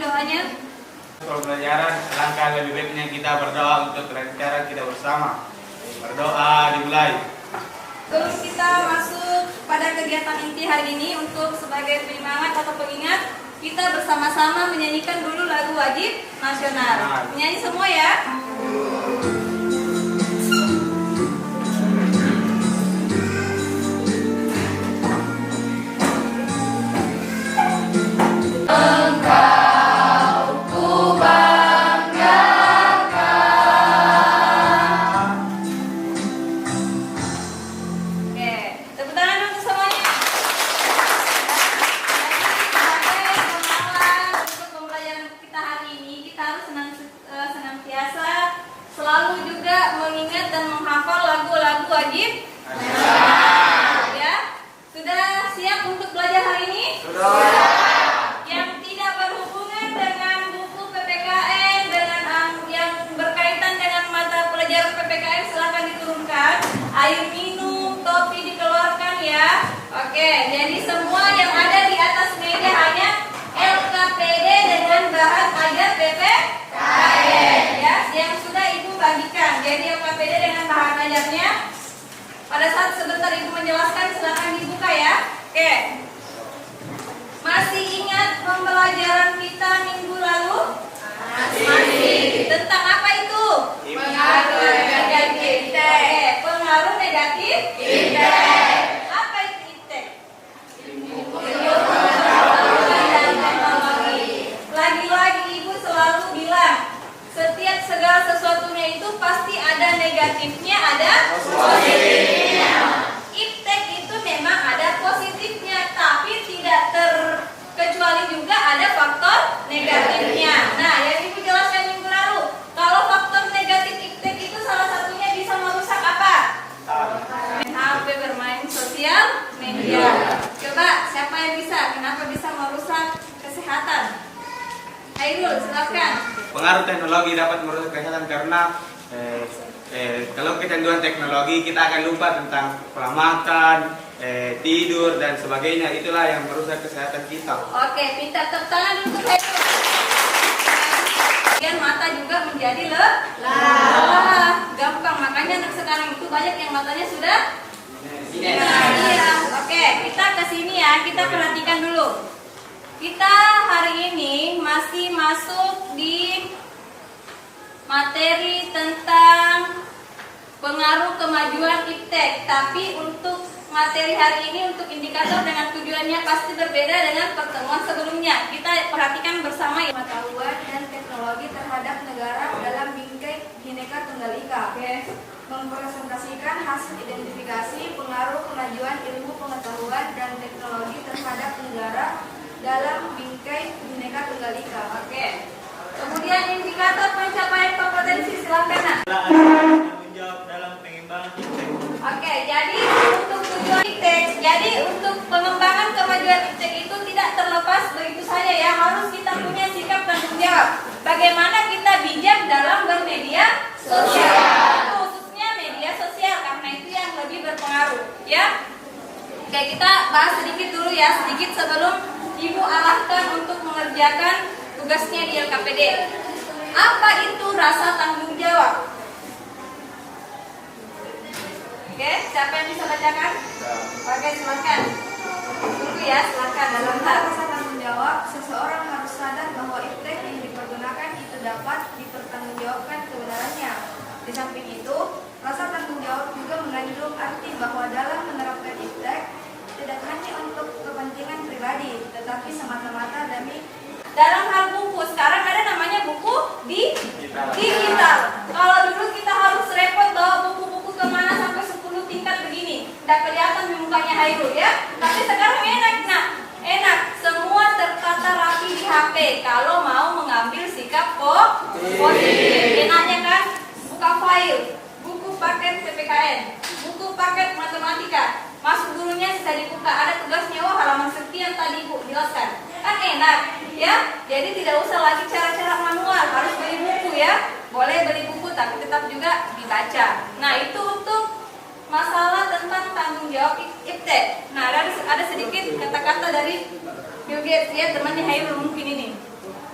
doanya? Pembelajaran, alangkah lebih baiknya kita berdoa untuk kelancaran kita bersama. Berdoa dimulai. Sebelum kita masuk pada kegiatan inti hari ini, untuk sebagai penyemangat atau pengingat, kita bersama-sama menyanyikan dulu lagu wajib nasional. Menyanyi semua ya. Selalu juga mengingat dan menghafal lagu-lagu wajib nasional. Ya, sudah siap untuk belajar hari ini? Sudah. Yang tidak berhubungan dengan buku PPKN, dengan yang berkaitan dengan mata pelajaran PPKN, silakan diturunkan. Air minum, topi dikeluarkan ya. Oke, jadi semua yang ada di atas meja hanya LKPD dengan bahan ajar PPKN. Ya, yang sudah Ibu bagikan. Jadi LKPD dengan bahan ajarnya. Pada saat sebentar Ibu menjelaskan, silakan dibuka ya. Oke. Masih ingat pembelajaran kita minggu lalu? Masih. Tentang apa itu? Pengaruh negatif. Pengaruh negatif. Apa itu iptek? Lagi-lagi Ibu selalu bilang, setiap segala sesuatunya itu pasti ada negatifnya, ada positifnya. Iptek itu memang ada positifnya, tapi tidak terkecuali juga ada faktor negatifnya. Nah, yang Ibu jelaskan minggu lalu, kalau faktor negatif iptek itu salah satunya bisa merusak apa? Main HP, bermain sosial media. Coba, siapa yang bisa? Kenapa bisa merusak kesehatan? Airul, silakan. Pengaruh teknologi dapat merusak kesehatan karena kalau kecanduan teknologi kita akan lupa tentang pola makan, tidur dan sebagainya. Itulah yang merusak kesehatan kita. Oke, minta tepuk tangan dulu untuk Airul. Kemudian mata juga menjadi lelah. Gampang, makanya anak sekarang itu banyak yang matanya sudah. Iya. Oke, kita ke sini ya. Kita perhatikan dulu. Kita hari ini masih masuk di materi tentang pengaruh kemajuan iptek. Tapi untuk materi hari ini, untuk indikator dengan tujuannya pasti berbeda dengan pertemuan sebelumnya. Kita perhatikan bersama ya. Pengetahuan dan teknologi terhadap negara dalam bingkai Bhinneka Tunggal Ika. Mempresentasikan hasil identifikasi pengaruh kemajuan ilmu pengetahuan dan teknologi terhadap negara dalam bingkai Bhinneka Tunggal Ika. Oke. Kemudian indikator pencapaian kompetensi, silakan Nak. Menjawab dalam pengembangan iptek. Oke, jadi untuk tujuan iptek, jadi untuk pengembangan kemajuan iptek itu tidak terlepas begitu saja ya, harus kita punya sikap tanggung jawab. Bagaimana kita bijak dalam bermedia sosial, khususnya media sosial, karena itu yang lebih berpengaruh ya. Oke, kita bahas sedikit dulu ya, sedikit sebelum Ibu arahkan untuk mengerjakan tugasnya di LKPD. Apa itu rasa tanggung jawab? Oke, siapa yang bisa bacakan? Oke, silakan. Tunggu ya, silakan. Dalam hal rasa tanggung jawab, seseorang harus sadar bahwa iptek yang dipergunakan itu dapat dipertanggungjawabkan kebenarannya. Di samping itu, rasa tanggung jawab juga mengandung arti bahwa dalam menerapkan iptek tidak hanya untuk kepentingan pribadi, tetapi semata-mata demi. Dalam hal buku, sekarang ada namanya buku digital. Kalau dulu kita harus repot bawa buku-buku kemana sampai 10 tingkat begini, tidak kelihatan di mukanya Hairul ya. Tapi sekarang enak, enak. Semua tertata rapi di HP. Kalau mau mengambil sikap positif, enaknya kan? Buka file, buku paket PPKN, buku paket matematika. Masuk gurunya bisa dibuka, ada tugasnya, halaman sekian tadi Ibu jelaskan. Kan enak ya, jadi tidak usah lagi cara-cara manual, harus beli buku ya. Boleh beli buku tapi tetap juga dibaca. Nah, itu untuk masalah tentang tanggung jawab iptek. Nah, ada sedikit kata-kata dari Bill Gates ya, temannya Hairul mungkin ini.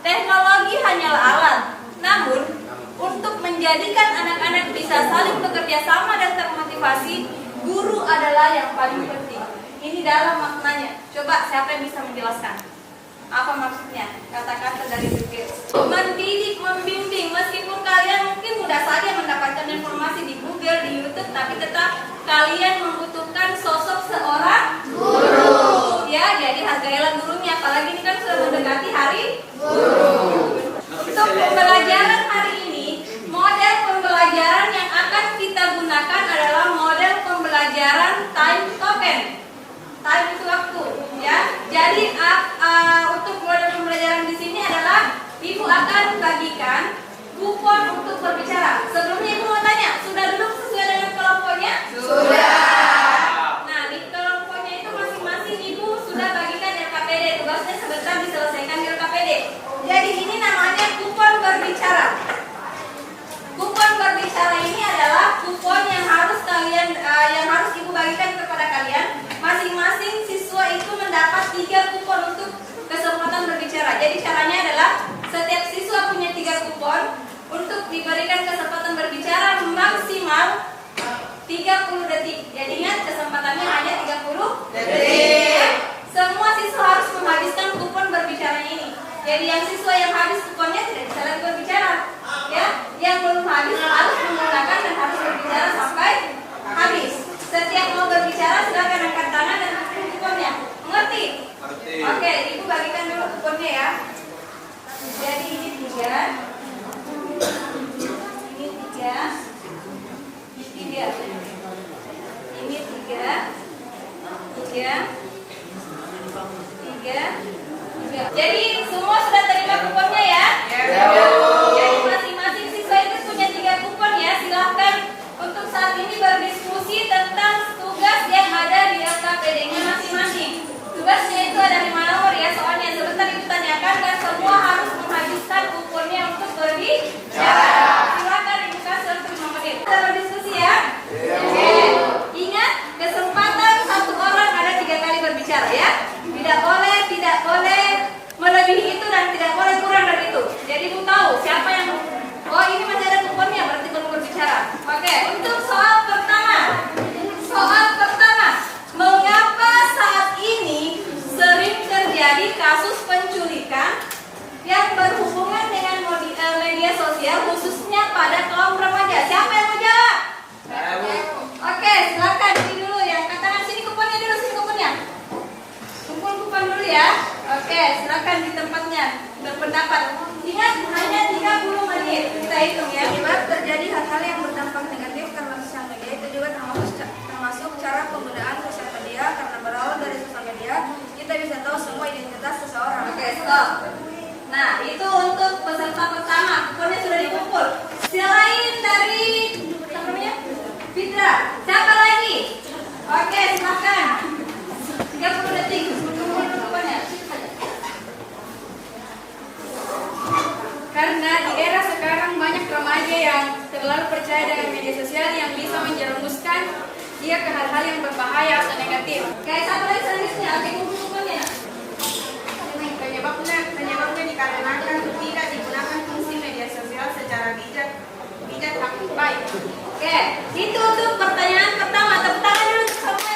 Teknologi hanyalah alat, namun untuk menjadikan anak-anak bisa saling bekerja sama dan termotivasi, guru adalah yang paling penting. Ini dalam maknanya. Coba siapa yang bisa menjelaskan? Apa maksudnya? Kata-kata dari Bill Gates. Mendidik, membimbing, meskipun kalian mungkin mudah saja mendapatkan informasi di Google, di YouTube, tapi tetap kalian membutuhkan sosok seorang guru. Ya, jadi hargailah gurunya. Apalagi ini kan sudah mendekati hari guru. Untuk pembelajaran hari ini, model pembelajaran yang akan kita gunakan adalah model pembelajaran time token. Time itu waktu, ya. Jadi untuk model pembelajaran di sini adalah Ibu akan bagikan kupon untuk berbicara. Sebelumnya Ibu mau tanya, sudah duduk sesuai dengan kelompoknya? Sudah. Nah, di kelompoknya itu masing-masing Ibu sudah bagikan LKPD. Tugasnya sebentar diselesaikan di LKPD. Jadi ini namanya kupon berbicara. Kupon berbicara ini adalah kupon yang harus Ibu bagikan kepada kalian. Masing-masing siswa itu mendapat 3 kupon untuk kesempatan berbicara. Jadi caranya adalah setiap siswa punya 3 kupon untuk diberikan kesempatan berbicara maksimal 30 detik. Jadi ingat, kesempatannya hanya 30 detik. Semua siswa harus menghabiskan kupon berbicaranya ini. Jadi yang siswa yang habis kuponnya tidak bisa lagi berbicara, ya. Yang belum habis harus menggunakan dan harus berbicara sampai habis. Setiap mau berbicara silakan angkat tangan dan tutup kuponnya. Mengerti? Oke, Ibu bagikan dulu kuponnya ya. Jadi ini 3, ini 3, ini 3, ini 3, 3. Jadi semua sudah terima kuponnya ya? Jadi masing-masing siswa itu punya 3 kupon ya. Silahkan untuk saat ini berdiskusi tentang tugas yang ada di LKPD-nya masing-masing. Tugasnya itu ada 5 nomor ya. Soalnya sebentar Ibu tanyakan dan semua harus menghabiskan kuponnya untuk berbicara. Silahkan Ibu kasih untuk 5 menit. Kita berdiskusi ya? Oke. Ingat, kesempatan satu orang ada 3 kali berbicara ya. Tidak boleh melebihi itu dan tidak boleh kurang dari itu. Jadi Ibu tahu siapa yang ini masih ada kuponnya, berarti belum berbicara. Oke, untuk soal pertama. Mengapa saat ini sering terjadi kasus penculikan yang berhubungan dengan media sosial khususnya pada kaum remaja? Siapa yang mau jawab? Oke, silakan ini dulu yang katakan sini kuponnya dulu, sini kuponnya. Kumpul kupon dulu ya. Oke, silakan di tempatnya berpendapat. Ingat hanya 30 menit. Kita hitung ya. Akibat terjadi hal-hal yang berdampak negatif karena sosial media itu juga termasuk cara penggunaan sosial media. Karena berawal dari sosial media, kita bisa tahu semua identitas seseorang. Oke, stop. Nah, itu untuk peserta pertama. Kuponnya sudah dikumpul. Selain dari apa namanya? Fitra, siapa lagi? Oke, silakan. 30 detik. Kumpul kuponnya. Karena di era sekarang banyak remaja yang terlalu percaya dengan media sosial yang bisa menjerumuskan dia ke hal-hal yang berbahaya atau negatif. Kayak satu lagi selanjutnya. Oke, kumpul kuponnya. Penyebabnya dikarenakan tidak digunakan fungsi media sosial secara bijak baik. Oke, itu untuk pertanyaan pertama. Tepuk tangan dulu semua.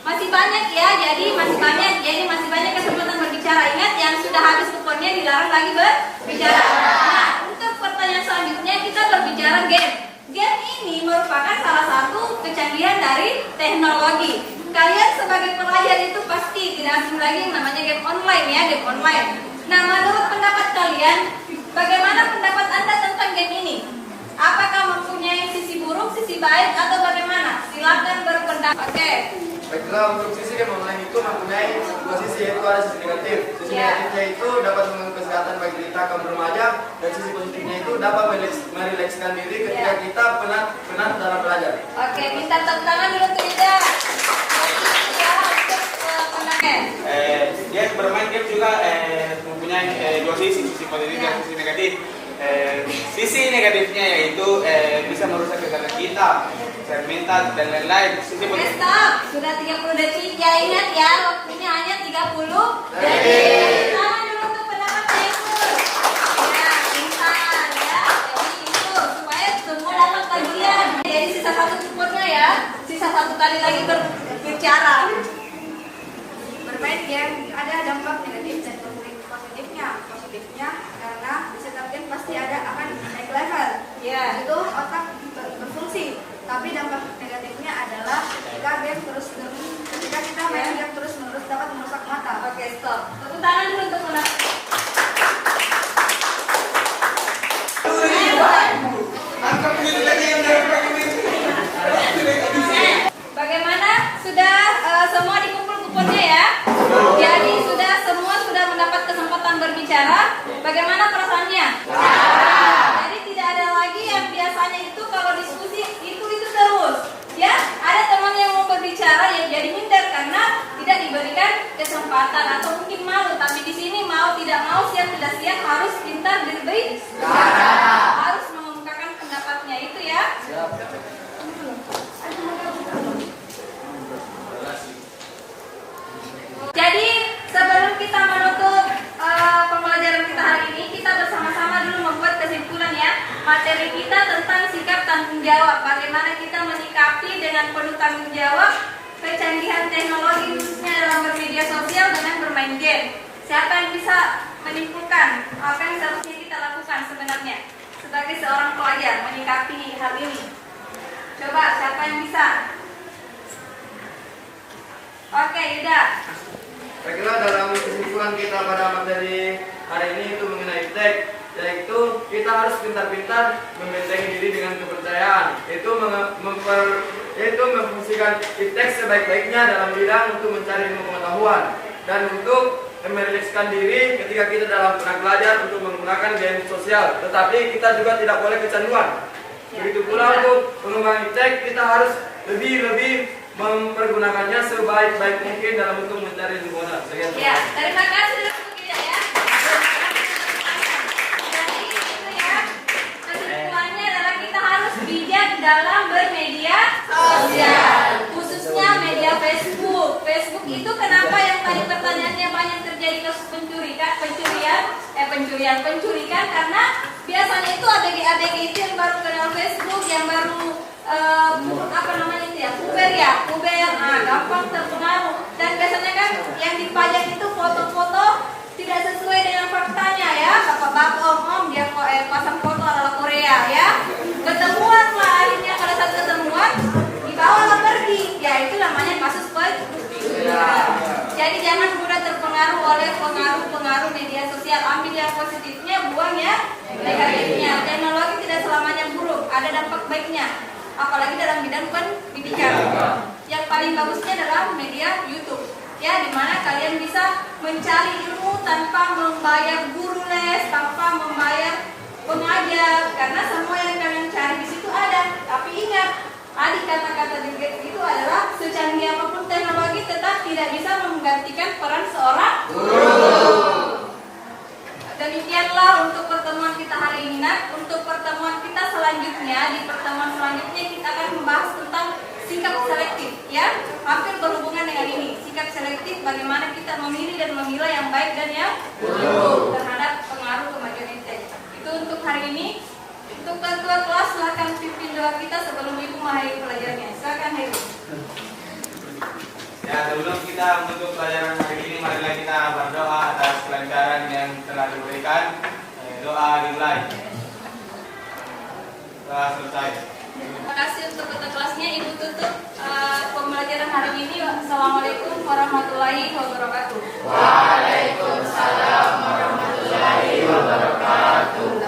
Masih banyak ya, jadi masih banyak kesempatan berbicara. Ingat, yang sudah habis kuponnya dilarang lagi berbicara. Nah, untuk pertanyaan selanjutnya kita berbicara game. Game ini merupakan salah satu kecanggihan dari teknologi. Kalian sebagai pelajar itu pasti tidak asing lagi yang namanya game online ya, game online. Nah, menurut pendapat kalian, bagaimana pendapat Anda tentang game ini? Apakah mempunyai sisi buruk, sisi baik, atau bagaimana? Silakan berpendapat. Oke. Baiklah, untuk sisi game online itu mempunyai 2 sisi, yaitu ada sisi negatif. Sisi negatifnya itu dapat mengganggu kesehatan bagi kita kaum remaja, dan sisi positifnya itu dapat merilekskan diri ketika kita penat dalam belajar. Oke, minta tepuk tangan dulu untuk Ida. Dia bermain game juga mempunyai 2 sisi positif dan sisi negatif. Sisi negatifnya yaitu bisa merusak kesehatan kita, mental dan lain-lain. Sisi positif. Stop, sudah 30 detik. Ya ingat ya, waktunya hanya 30 detik. Tangan dulu untuk pendapat Hairul. Ya, pintar ya. Jadi itu supaya semua dapat bagian. Jadi sisa satu cukupnya ya. Sisa satu kali lagi berbicara. Bermain game ada dampak negatif dan positifnya. Positifnya karena di setiap game pasti akan naik level. Ya. Itu otak berfungsi. Tapi dampak negatifnya adalah ketika kita main game terus menerus dapat merusak mata. Oke, stop. Tepuk tangan dulu untuk pendapat. Bagaimana? Sudah semua dikumpul kuponnya ya? Jadi semua sudah mendapat kesempatan berbicara. Bagaimana perasaannya? Jadi tidak ada lagi yang biasanya itu kalau diskusi itu terus. Ya, ada teman yang mau berbicara ya jadi minder karena tidak diberikan kesempatan atau mungkin malu. Tapi di sini mau tidak mau, siap tidak siap harus pintar berbicara. Harus mengemukakan pendapatnya itu ya. Jadi sebelum kita menutup pembelajaran kita hari ini, kita bersama-sama dulu membuat kesimpulan ya. Materi kita tentang sikap tanggung jawab. Bagaimana kita menyikapi dengan penuh tanggung jawab kecanggihan teknologi khususnya dalam bermedia sosial dengan bermain game. Siapa yang bisa menyimpulkan apa yang seharusnya kita lakukan sebenarnya sebagai seorang pelajar menyikapi hal ini? Coba siapa yang bisa? Oke, Yuda. Saya kira dalam kesimpulan kita pada materi hari ini itu mengenai iptek, yaitu kita harus pintar-pintar membentengi diri dengan kepercayaan, yaitu memfungsikan iptek sebaik-baiknya dalam bidang untuk mencari ilmu pengetahuan dan untuk merilekskan diri ketika kita dalam tengah belajar untuk menggunakan game sosial. Tetapi kita juga tidak boleh kecanduan. Begitu pula untuk mengembangkan iptek, kita harus lebih mempergunakannya sebaik-baik mungkin dalam untuk mencari ilmu pengetahuan. Ya, terima kasih untuk kita ya. Jadi itu ya, kesimpulannya adalah kita harus bijak dalam bermedia sosial, khususnya media Facebook. Facebook itu kenapa yang tadi pertanyaannya banyak terjadi kasus pencurian karena biasanya itu ABG itu yang baru kenal Facebook, yang baru puber, gampang terpengaruh. Dan biasanya kan yang dipajang itu foto-foto tidak sesuai dengan faktanya ya. Bapak-bapak, om-om dia pasang foto adalah Korea ya. Ketemuan lah akhirnya, pada saat ketemuan dibawalah pergi. Ya itu namanya kasus pencurian. Jadi jangan mudah terpengaruh oleh pengaruh media sosial. Ambil yang positifnya, buang ya negatifnya. Teknologi tidak selamanya buruk, ada dampak baiknya. Apalagi dalam bidang pendidikan. Yang paling bagusnya adalah media YouTube. Ya, dimana kalian bisa mencari ilmu tanpa membayar guru les, tanpa membayar pengajar, karena semua yang kalian cari di situ ada. Tapi ingat, adik kata-kata Bill Gates itu adalah secanggih apapun teknologi tetap tidak bisa menggantikan peran seorang guru. Demikianlah untuk pertemuan kita hari ini. Untuk pertemuan kita selanjutnya, di pertemuan selanjutnya kita akan membahas tentang sikap selektif ya, hampir berhubungan dengan ini. Sikap selektif, bagaimana kita memilih dan memilah yang baik dan yang buruk terhadap pengaruh kemajuan iptek. Itu untuk hari ini. Untuk ketua kelas silakan pimpin doa kita sebelum ibu mengakhiri pelajarannya. Silakan Heru. Ya, sebelum kita menutup pelajaran hari ini, marilah kita berdoa atas kelancaran yang telah diberikan. Doa dimulai. Telah selesai. Terima kasih untuk ketua kelasnya. Ibu tutup pembelajaran hari ini. Assalamualaikum warahmatullahi wabarakatuh. Waalaikumsalam warahmatullahi wabarakatuh.